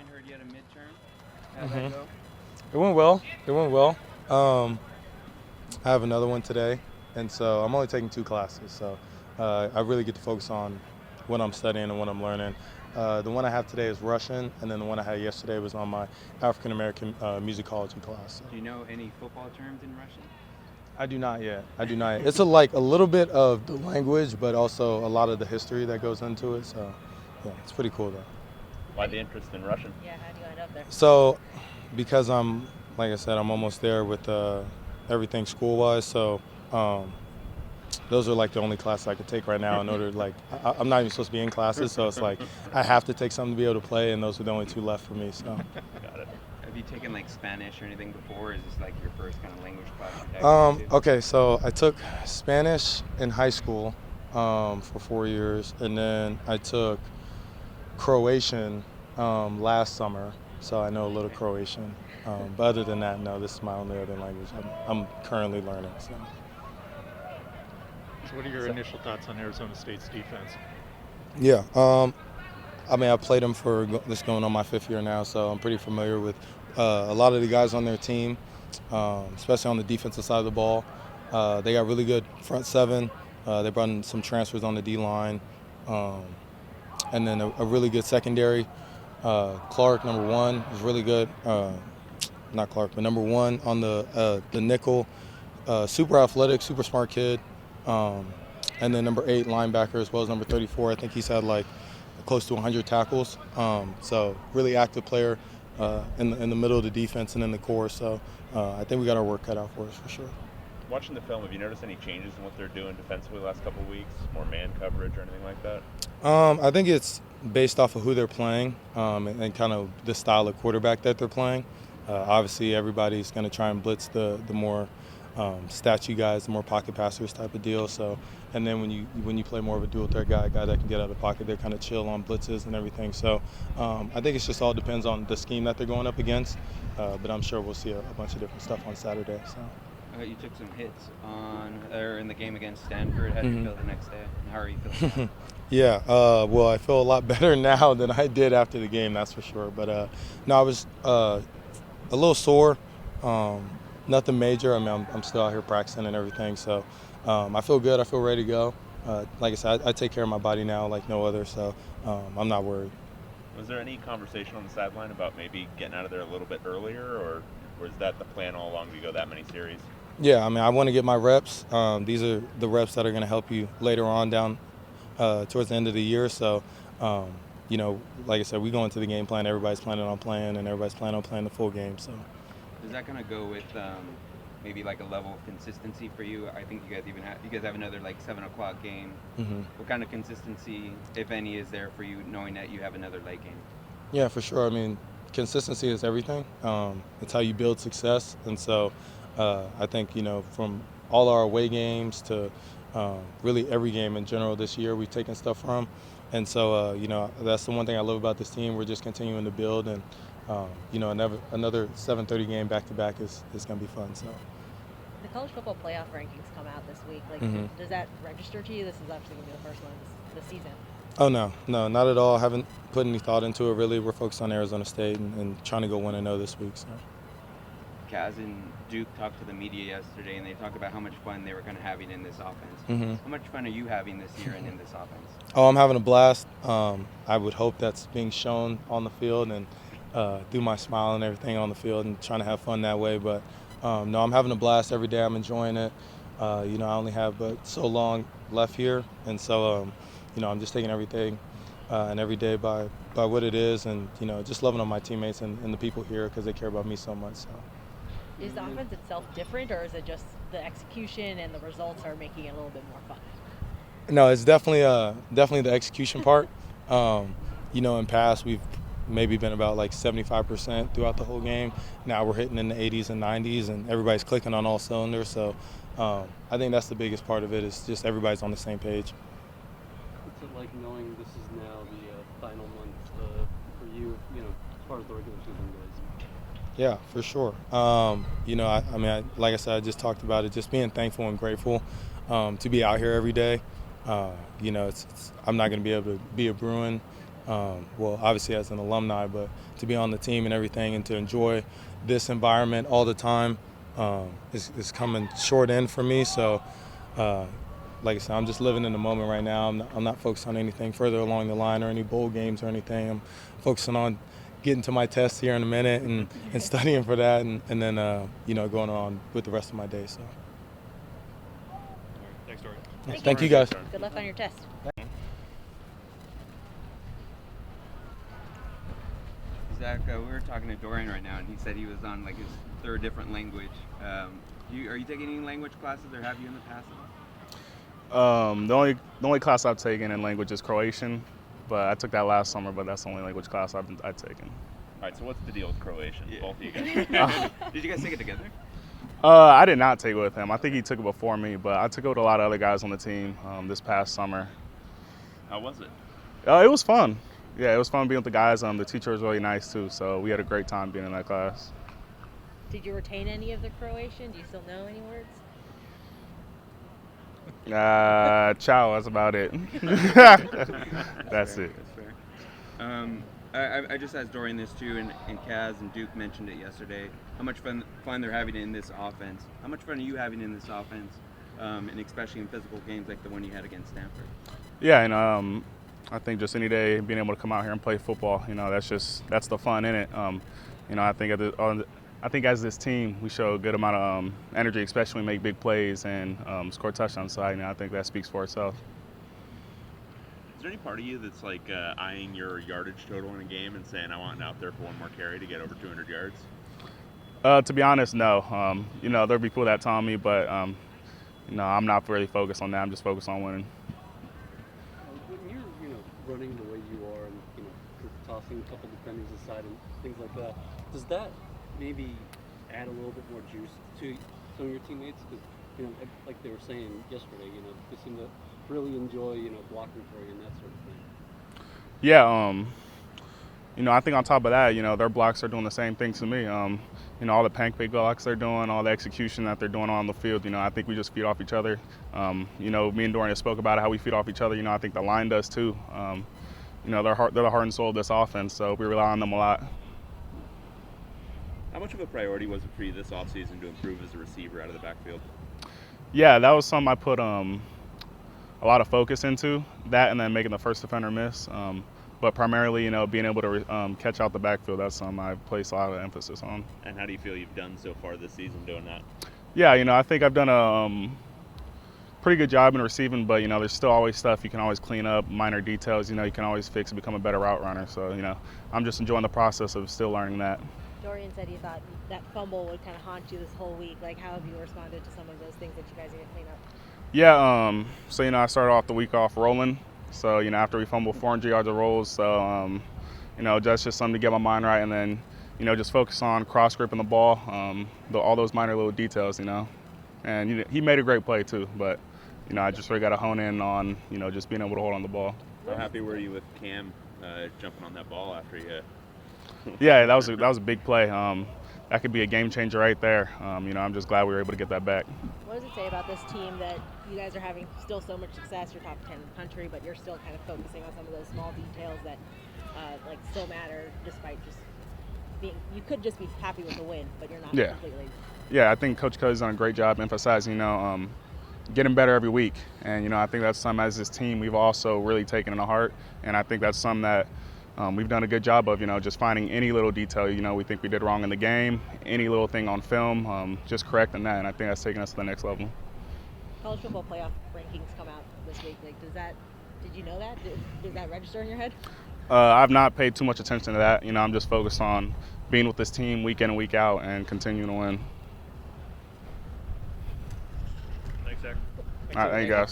Dorian, heard you had a midterm. How'd that go? It went well. It went well. I have another one today, and so I'm only taking 2 classes. So I really get to focus on what I'm studying and what I'm learning. The one I have today is Russian, and then the one I had yesterday was on my African American musicology class. So Do you know any football terms in Russian? I do not yet. I do not yet. It's like a little bit of the language, but also a lot of the history that goes into it. So yeah, it's pretty cool though. Why the interest in Russian? Yeah, how do you end up there? So, because I'm, like I said, I'm almost there with everything school-wise. So, those are like the only classes I could take right now in order to I'm not even supposed to be in classes. So it's like I have to take something to be able to play, and those are the only 2 left for me. So. Got it. Have you taken like Spanish or anything before? Or is this like your first kind of language class? You've taken? Okay, so I took Spanish in high school for 4 years, and then I took Croatian last summer, so I know a little Croatian. But other than that, no, this is my only other language I'm currently learning. So. So what are your initial thoughts on Arizona State's defense? Yeah, I mean, I played them for this going on my 5th year now, so I'm pretty familiar with a lot of the guys on their team, especially on the defensive side of the ball. They got really good front 7. They brought in some transfers on the D-line, and then a really good secondary. Clark, number 1, is really good. Not Clark, but number 1 on the nickel. Super athletic, super smart kid. And then number 8 linebacker as well as number 34. I think he's had like close to 100 tackles. So really active player in the middle of the defense and in the core. So I think we got our work cut out for us for sure. Watching the film, have you noticed any changes in what they're doing defensively the last couple of weeks? More man coverage or anything like that? I think it's based off of who they're playing and kind of the style of quarterback that they're playing. Obviously, everybody's going to try and blitz the more statue guys, the more pocket passers type of deal. So, and then when you play more of a dual threat guy that can get out of the pocket, they're kind of chill on blitzes and everything. So, I think it's just all depends on the scheme that they're going up against. But I'm sure we'll see a bunch of different stuff on Saturday. So. You took some hits in the game against Stanford. How did you feel the next day? And how are you feeling now? Yeah, well, I feel a lot better now than I did after the game, that's for sure. But no, I was a little sore. Nothing major. I mean, I'm still out here practicing and everything. So I feel good. I feel ready to go. Like I said, I take care of my body now like no other. So I'm not worried. Was there any conversation on the sideline about maybe getting out of there a little bit earlier, or is that the plan all along to go that many series? Yeah, I mean, I want to get my reps. These are the reps that are going to help you later on down towards the end of the year. So, you know, like I said, we go into the game plan. Everybody's planning on playing, and everybody's planning on playing the full game. So, Is that going to go with maybe like a level of consistency for you? I think you guys have another like 7 o'clock game. mm-hmm. What kind of consistency, if any, is there for you knowing that you have another late game? Yeah, for sure. I mean, consistency is everything. It's how you build success, and so I think, you know, from all our away games to really every game in general this year, we've taken stuff from. And so, you know, that's the one thing I love about this team. We're just continuing to build, and, you know, another 7:30 game back-to-back is going to be fun. So. The college football playoff rankings come out this week. Like, does that register to you? This is obviously going to be the first one this season. Oh, no, not at all. I haven't put any thought into it, really. We're focused on Arizona State and trying to go 1-0 this week. So. Kaz and Duke talked to the media yesterday, and they talked about how much fun they were kind of having in this offense. How much fun are you having this year and in this offense? Oh, I'm having a blast. I would hope that's being shown on the field and through my smile and everything on the field and trying to have fun that way. But, no, I'm having a blast every day. I'm enjoying it. You know, I only have but so long left here, and so, you know, I'm just taking everything and every day by what it is, and, you know, just loving on my teammates and the people here because they care about me so much. So. Is the offense itself different, or is it just the execution and the results are making it a little bit more fun? No, it's definitely the execution part. You know, in past we've maybe been about like 75% throughout the whole game. Now we're hitting in the 80s and 90s, and everybody's clicking on all cylinders. So I think that's the biggest part of it, is just everybody's on the same page. What's it like knowing this is now the final month for you, you know, as far as the regular season goes? Yeah, for sure. You know, I mean, like I said, I just talked about it, just being thankful and grateful to be out here every day. You know, I'm not going to be able to be a Bruin well, obviously as an alumni, but to be on the team and everything and to enjoy this environment all the time is coming short end for me. So, like I said, I'm just living in the moment right now. I'm not focused on anything further along the line or any bowl games or anything. I'm focusing on getting to my test here in a minute and studying for that and then, going on with the rest of my day. So. Thanks, Dorian. Thank you, guys. Good luck on your test. Zach, we were talking to Dorian right now, and he said he was on like his third different language. Are you taking any language classes, or have you in the past? The only class I've taken in language is Croatian, but I took that last summer. But that's the only language class I've taken. All right, so what's the deal with Croatian? Yeah. Both of you guys. Did you guys take it together? I did not take it with him. I think he took it before me, but I took it with a lot of other guys on the team this past summer. How was it? It was fun. Yeah, it was fun being with the guys. The teacher was really nice too, so we had a great time being in that class. Did you retain any of the Croatian? Do you still know any words? Ciao, that's about it. That's it. That's fair. I just asked Dorian this too, and Kaz and Duke mentioned it yesterday. How much fun they're having in this offense? How much fun are you having in this offense, and especially in physical games like the one you had against Stanford? Yeah, and I think just any day being able to come out here and play football, that's the fun in it. I think as this team, we show a good amount of energy, especially when we make big plays and score touchdowns. So I think that speaks for itself. Is there any part of you that's like eyeing your yardage total in a game and saying, I want out there for one more carry to get over 200 yards? To be honest, no. There'll be people that tell me, but no, I'm not really focused on that. I'm just focused on winning. When you're running the way you are and tossing a couple defenders aside and things like that, does that maybe add a little bit more juice to some of your teammates? Because like they were saying yesterday, they seem to really enjoy blocking for you and that sort of thing. Yeah, I think on top of that, their blocks are doing the same thing to me. All the pancake blocks they're doing, all the execution that they're doing on the field, I think we just feed off each other. Me and Dorian spoke about how we feed off each other. I think the line does too. They're the heart and soul of this offense, so we rely on them a lot. How much of a priority was it for you this offseason to improve as a receiver out of the backfield? Yeah, that was something I put a lot of focus into, that and then making the first defender miss. But primarily, being able to catch out the backfield, that's something I place a lot of emphasis on. And how do you feel you've done so far this season doing that? Yeah, I think I've done a pretty good job in receiving, but, there's still always stuff you can always clean up, minor details, you can always fix and become a better route runner. So, I'm just enjoying the process of still learning that. Dorian said he thought that fumble would kind of haunt you this whole week. Like, how have you responded to some of those things that you guys need to clean up? Yeah, so, I started off the week off rolling. So, after we fumbled 400 yards of rolls, so, that's just something to get my mind right and then, just focus on cross-gripping the ball, all those minor little details, And he made a great play too, but, I just really got to hone in on, just being able to hold on the ball. How happy were you with Cam jumping on that ball after you? Yeah, that was a big play. That could be a game changer right there. I'm just glad we were able to get that back. What does it say about this team that you guys are having still so much success? You're top 10 in the country, but you're still kind of focusing on some of those small details that still matter, despite just being. You could just be happy with the win, but you're not completely. Yeah, I think Coach Cuddy's done a great job emphasizing, getting better every week. And, I think that's something as this team we've also really taken to heart. And I think that's something that we've done a good job of, just finding any little detail, we think we did wrong in the game, any little thing on film, just correcting that. And I think that's taking us to the next level. College football playoff rankings come out this week. Did you know that? Did that register in your head? I've not paid too much attention to that. I'm just focused on being with this team week in and week out and continuing to win. Thanks, Zach. All right, thank you guys.